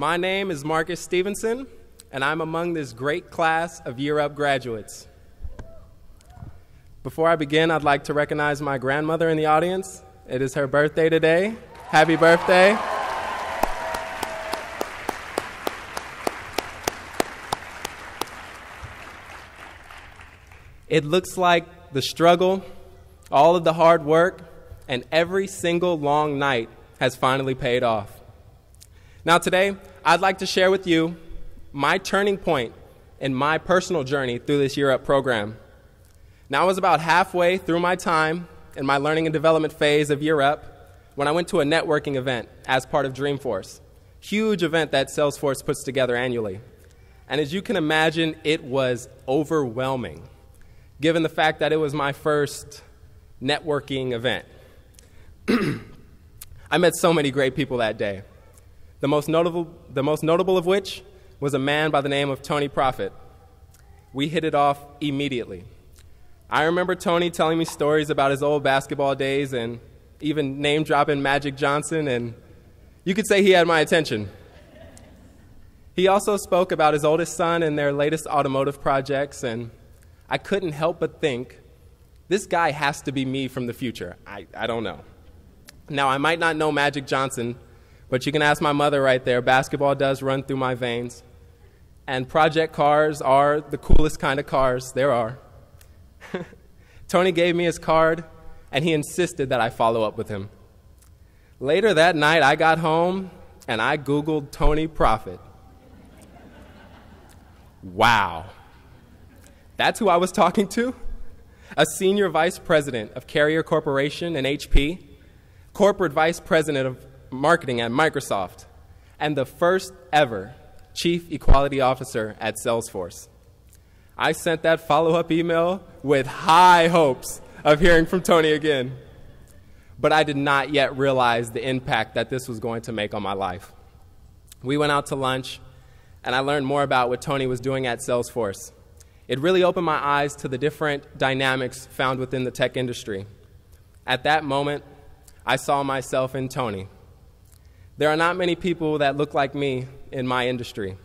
My name is Marcus Stevenson, and I'm among this great class of Year Up graduates. Before I begin, I'd like to recognize my grandmother in the audience. It is her birthday today. Happy birthday. It looks like the struggle, all of the hard work, and every single long night has finally paid off. Now today, I'd like to share with you my turning point in my personal journey through this Year Up program. Now I was about halfway through my time in my learning and development phase of Year Up when I went to a networking event as part of Dreamforce, huge event that Salesforce puts together annually. And as you can imagine, it was overwhelming, given the fact that it was my first networking event. I met so many great people that day. The most notable of which was a man by the name of Tony Profit. We hit it off immediately. I remember Tony telling me stories about his old basketball days and even name-dropping Magic Johnson, and you could say he had my attention. He also spoke about his oldest son and their latest automotive projects, and I couldn't help but think, this guy has to be me from the future. I don't know. Now, I might not know Magic Johnson, but you can ask my mother right there. Basketball does run through my veins. And project cars are the coolest kind of cars there are. Tony gave me his card, and he insisted that I follow up with him. Later that night, I got home, and I Googled Tony Profit. Wow. That's who I was talking to? A senior vice president of Carrier Corporation and HP, corporate vice president of marketing at Microsoft, and the first ever chief equality officer at Salesforce. I sent that follow-up email with high hopes of hearing from Tony again. But I did not yet realize the impact that this was going to make on my life. We went out to lunch, and I learned more about what Tony was doing at Salesforce. It really opened my eyes to the different dynamics found within the tech industry. At that moment, I saw myself in Tony. There are not many people that look like me in my industry,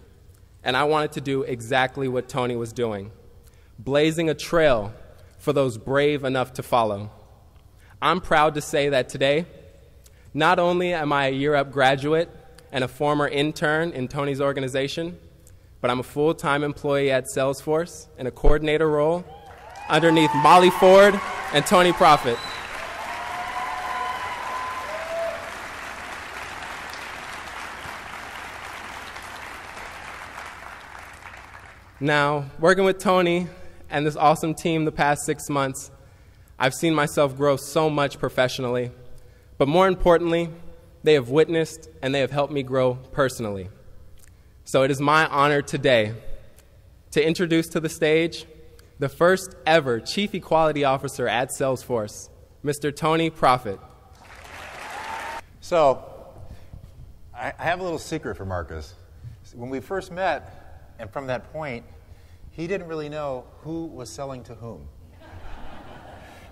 and I wanted to do exactly what Tony was doing, blazing a trail for those brave enough to follow. I'm proud to say that today, not only am I a Year Up graduate and a former intern in Tony's organization, but I'm a full-time employee at Salesforce in a coordinator role underneath Molly Ford and Tony Profit. Now, working with Tony and this awesome team the past 6 months, I've seen myself grow so much professionally, but more importantly, they have witnessed and they have helped me grow personally. So it is my honor today to introduce to the stage the first ever Chief Equality Officer at Salesforce, Mr. Tony Profit. So, I have a little secret for Marcus. When we first met, and from that point, he didn't really know who was selling to whom.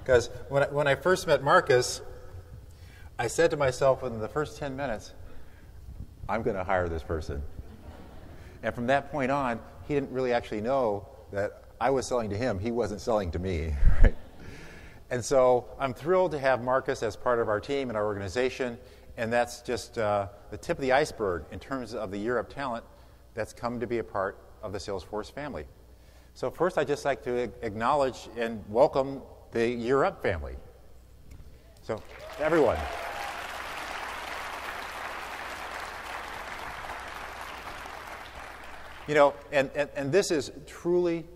Because when I first met Marcus, I said to myself within the first 10 minutes, I'm going to hire this person. And from that point on, he didn't really actually know that I was selling to him. He wasn't selling to me. Right? And so I'm thrilled to have Marcus as part of our team and our organization, and that's just the tip of the iceberg in terms of the Year Up talent that's come to be a part of the Salesforce family. So first, I'd just like to acknowledge and welcome the Year Up family. So, everyone. You know, and this is truly,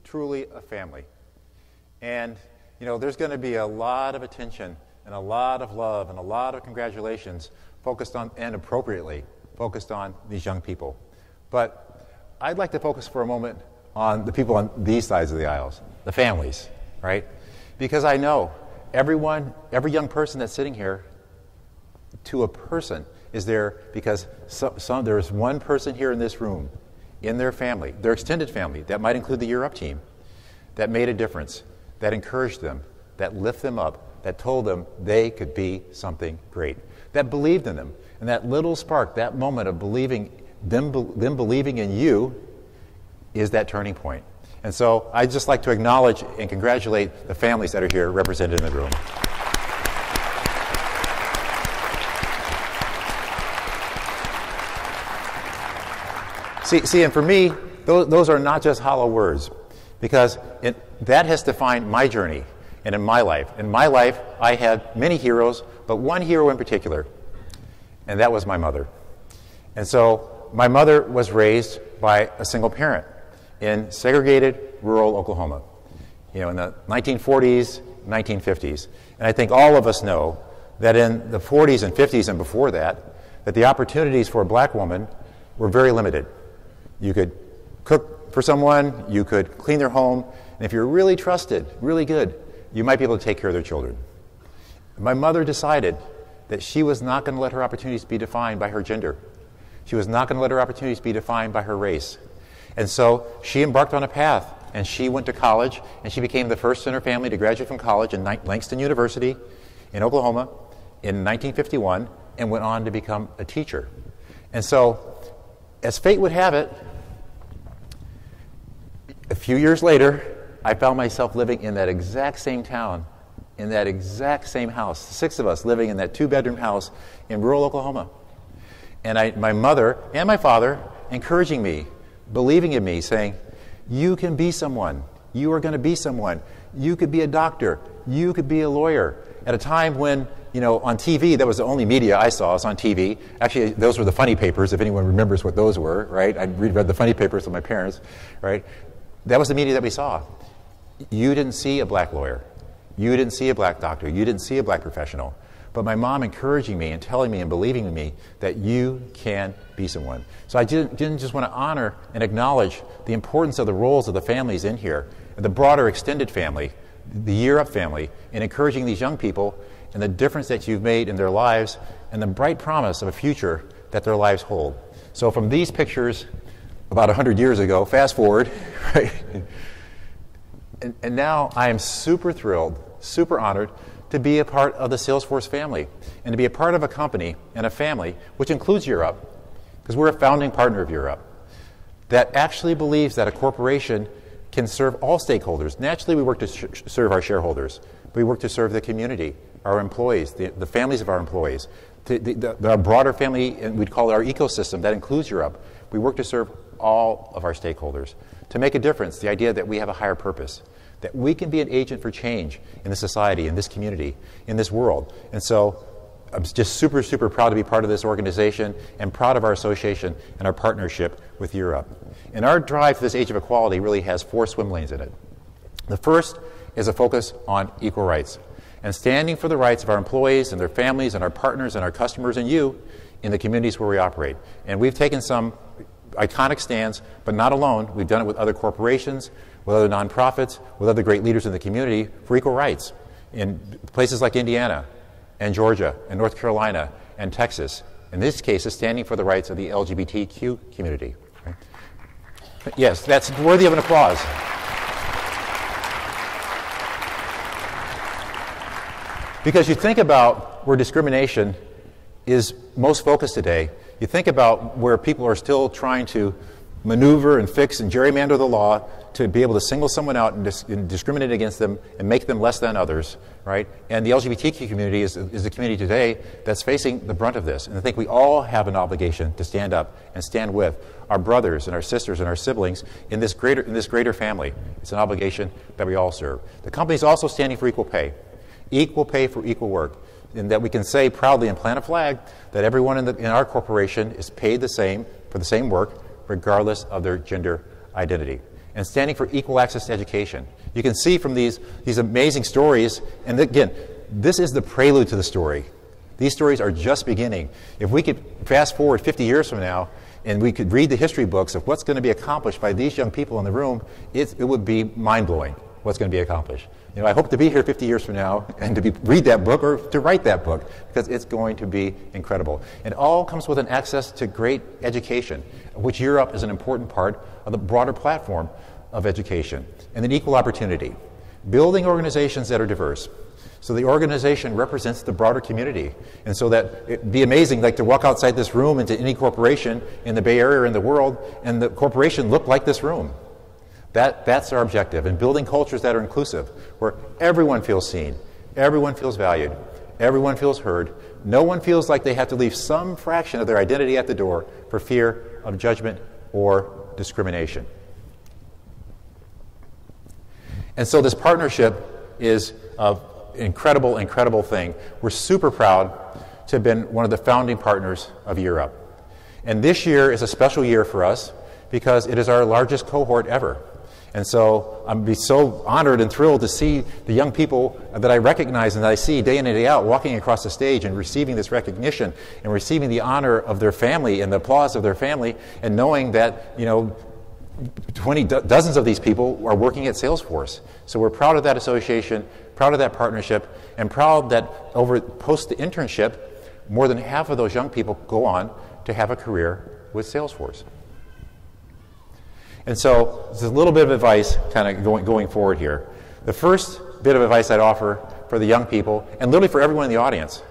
truly a family. And, you know, there's going to be a lot of attention and a lot of love and a lot of congratulations focused on, and appropriately, focused on these young people. But I'd like to focus for a moment on the people on these sides of the aisles, the families, right? Because I know every young person that's sitting here, to a person, is there because there's one person here in this room, in their family, their extended family, that might include the Year Up team, that made a difference, that encouraged them, that lifted them up, that told them they could be something great, that believed in them. And that little spark, that moment of believing them believing in you is that turning point. And so I'd just like to acknowledge and congratulate the families that are here represented in the room. See, and for me, those are not just hollow words, because that has defined my journey and in my life. In my life, I had many heroes, but one hero in particular, and that was my mother. And so my mother was raised by a single parent in segregated rural Oklahoma, in the 1940s, 1950s. And I think all of us know that in the 40s and 50s and before that the opportunities for a black woman were very limited. You could cook for someone, you could clean their home, and if you're really trusted, really good, you might be able to take care of their children. My mother decided that she was not going to let her opportunities be defined by her gender. She was not going to let her opportunities be defined by her race. And so she embarked on a path, and she went to college, and she became the first in her family to graduate from college in Langston University in Oklahoma in 1951, and went on to become a teacher. And so, as fate would have it, a few years later, I found myself living in that exact same town, in that exact same house, the 6 of us living in that 2-bedroom house in rural Oklahoma. And my mother and my father encouraging me, believing in me, saying, you can be someone. You are going to be someone. You could be a doctor. You could be a lawyer. At a time when, on TV, that was the only media I saw, was on TV. Actually, those were the funny papers, if anyone remembers what those were, right? I read the funny papers with my parents, right? That was the media that we saw. You didn't see a black lawyer. You didn't see a black doctor. You didn't see a black professional. But my mom encouraging me and telling me and believing in me that you can be someone. So I didn't just want to honor and acknowledge the importance of the roles of the families in here, the broader extended family, the Year Up family, in encouraging these young people and the difference that you've made in their lives and the bright promise of a future that their lives hold. So from these pictures about 100 years ago, fast forward, right? And now I am super thrilled, super honored to be a part of the Salesforce family and to be a part of a company and a family, which includes Year Up, because we're a founding partner of Year Up, that actually believes that a corporation can serve all stakeholders. Naturally, we work to serve our shareholders, but we work to serve the community, our employees, the families of our employees, our broader family, and we'd call it our ecosystem, that includes Year Up. We work to serve all of our stakeholders, to make a difference, the idea that we have a higher purpose, that we can be an agent for change in this society, in this community, in this world. And so I'm just super, super proud to be part of this organization and proud of our association and our partnership with Year Up. And our drive to this age of equality really has 4 swim lanes in it. The first is a focus on equal rights and standing for the rights of our employees and their families and our partners and our customers and you in the communities where we operate. And we've taken some iconic stands, but not alone. We've done it with other corporations, with other nonprofits, with other great leaders in the community for equal rights in places like Indiana and Georgia and North Carolina and Texas. In this case, it's standing for the rights of the LGBTQ community. Right? Yes, that's worthy of an applause. Because you think about where discrimination is most focused today, you think about where people are still trying to maneuver and fix and gerrymander the law to be able to single someone out and discriminate against them and make them less than others, right? And the LGBTQ community is a community today that's facing the brunt of this. And I think we all have an obligation to stand up and stand with our brothers and our sisters and our siblings in this greater family. It's an obligation that we all serve. The company is also standing for equal pay for equal work, and that we can say proudly and plant a flag that everyone in our corporation is paid the same for the same work, regardless of their gender identity. And standing for equal access to education. You can see from these amazing stories, and again, this is the prelude to the story. These stories are just beginning. If we could fast forward 50 years from now, and we could read the history books of what's going to be accomplished by these young people in the room, it would be mind-blowing what's going to be accomplished. I hope to be here 50 years from now and to read that book or to write that book, because it's going to be incredible. It all comes with an access to great education, which Year Up is an important part of the broader platform of education. And then equal opportunity. Building organizations that are diverse. So the organization represents the broader community. And so that it'd be amazing, like to walk outside this room into any corporation in the Bay Area or in the world, and the corporation looked like this room. That's our objective, in building cultures that are inclusive, where everyone feels seen, everyone feels valued, everyone feels heard, no one feels like they have to leave some fraction of their identity at the door for fear of judgment or discrimination. And so this partnership is an incredible, incredible thing. We're super proud to have been one of the founding partners of Year Up. And this year is a special year for us because it is our largest cohort ever. And so I'm be so honored and thrilled to see the young people that I recognize and that I see day in and day out walking across the stage and receiving this recognition and receiving the honor of their family and the applause of their family, and knowing that, you know, dozens of these people are working at Salesforce. So we're proud of that association, proud of that partnership, and proud that over post the internship, more than half of those young people go on to have a career with Salesforce. And so there's a little bit of advice kind of going forward here. The first bit of advice I'd offer for the young people, and literally for everyone in the audience,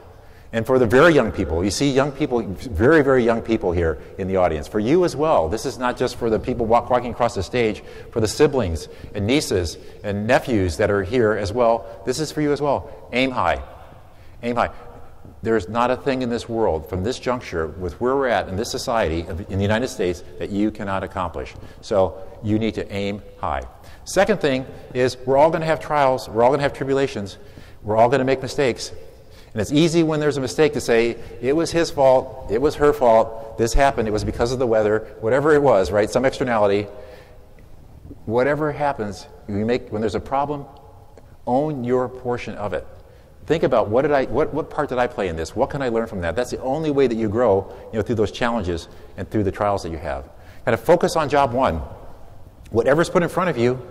and for the very young people. You see young people, very, very young people here in the audience. For you as well. This is not just for the people walking across the stage, for the siblings and nieces and nephews that are here as well. This is for you as well. Aim high. Aim high. There's not a thing in this world, from this juncture, with where we're at in this society, in the United States, that you cannot accomplish. So you need to aim high. Second thing is, we're all going to have trials, we're all going to have tribulations, we're all going to make mistakes. And it's easy when there's a mistake to say, it was his fault, it was her fault, this happened, it was because of the weather, whatever it was, right? Some externality. Whatever happens, when there's a problem, own your portion of it. Think about what part did I play in this? What can I learn from that? That's the only way that you grow, through those challenges and through the trials that you have. Kind of focus on job one. Whatever's put in front of you,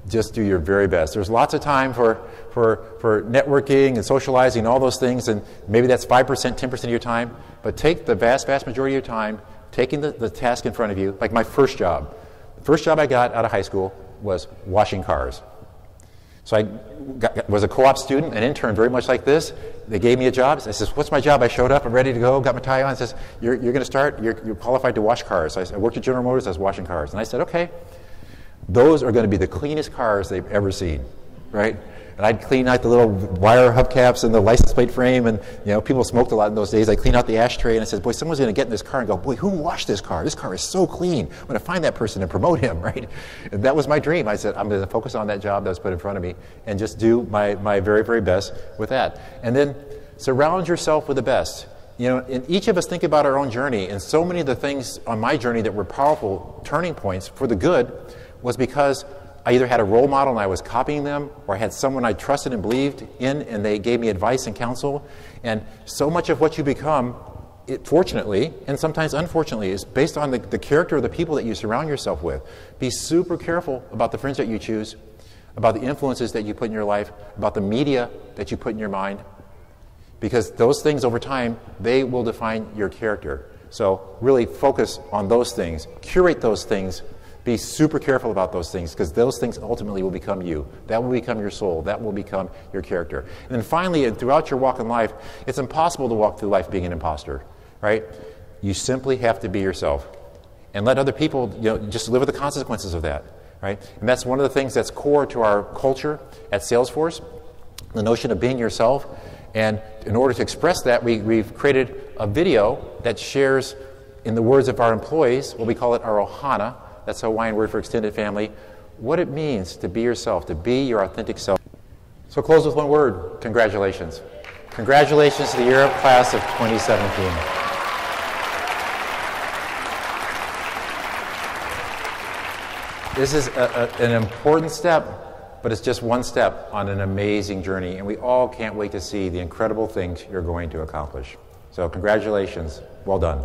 just do your very best. There's lots of time for networking and socializing and all those things, and maybe that's 5%, 10% of your time, but take the vast, vast majority of your time taking the task in front of you. Like my first job. The first job I got out of high school was washing cars. So I was a co-op student, an intern very much like this. They gave me a job. I says, what's my job? I showed up, I'm ready to go, got my tie on. I says, you're going to start, you're qualified to wash cars. So I worked at General Motors, I was washing cars. And I said, okay, those are going to be the cleanest cars they've ever seen, right? And I'd clean out the little wire hubcaps and the license plate frame, and people smoked a lot in those days. I'd clean out the ashtray, and I said, boy, someone's going to get in this car and go, boy, who washed this car? This car is so clean. I'm going to find that person and promote him, right? And that was my dream. I said, I'm going to focus on that job that was put in front of me and just do my very, very best with that. And then surround yourself with the best. And each of us think about our own journey, and so many of the things on my journey that were powerful turning points for the good was because I either had a role model and I was copying them, or I had someone I trusted and believed in and they gave me advice and counsel. And so much of what you become, fortunately, and sometimes unfortunately, is based on the character of the people that you surround yourself with. Be super careful about the friends that you choose, about the influences that you put in your life, about the media that you put in your mind, because those things over time, they will define your character. So really focus on those things, curate those things. Be super careful about those things, because those things ultimately will become you. That will become your soul. That will become your character. And then finally, and throughout your walk in life, it's impossible to walk through life being an imposter, right? You simply have to be yourself and let other people, just live with the consequences of that, right? And that's one of the things that's core to our culture at Salesforce, the notion of being yourself. And in order to express that, we've created a video that shares, in the words of our employees, what we call it our ohana. That's a Hawaiian word for extended family. What it means to be yourself, to be your authentic self. So close with one word: congratulations. Congratulations to the Year Up class of 2017. This is an important step, but it's just one step on an amazing journey, and we all can't wait to see the incredible things you're going to accomplish. So congratulations. Well done.